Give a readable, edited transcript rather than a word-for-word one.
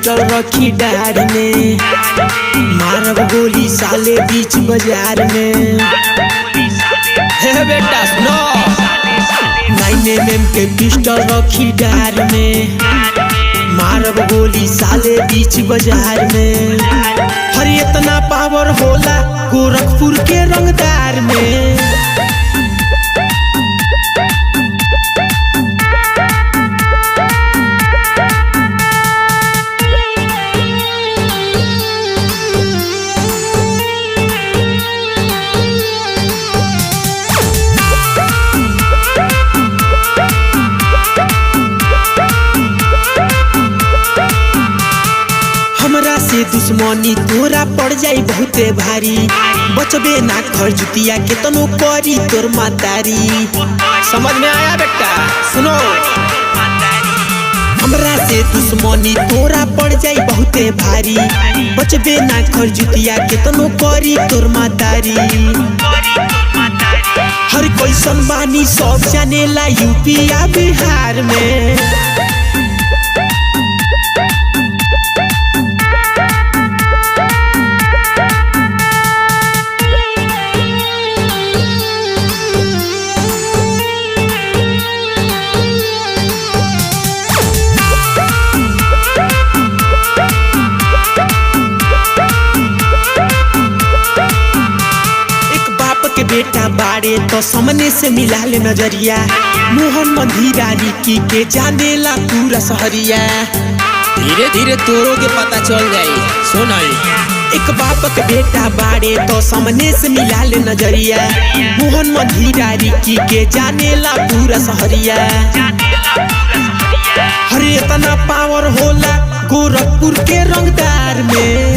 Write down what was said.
Pistol रखी डार में, मारब गोली साले बीच बाजार में। हे बेटा सुनो, 9mm के पिस्टल रखी डार में, मारब गोली साले बीच बाजार में। हर इतना पावर होला गोरखपुर के रंगदार में। हमरा से दुश्मनी तोरा पड़ जाई बहुते भारी, बचबे ना खर जुतिया के तनो करी तोर मातारी। समझ में आया बेटा? सुनो, हमरा से दुश्मनी तोरा पड़ जाई बहुते भारी, बचबे ना खर जुतिया के तनो करी तोर मातारी। हर कैसन बानी सब जानेला यूपी या बिहार में। के बेटा बाड़े तो सामने से मिला ले नजरिया, मोहन मंदिरा रिकी के जानेला पूरा शहरिया। धीरे धीरे तोरो के पता चल जाई। सुन, एक बाप के बेटा बाड़े तो सामने से मिला ले नजरिया, मोहन मंदिरा रिकी के जानेला पूरा शहरिया। हर इतना पावर होला गोरखपुर के रंगदार में।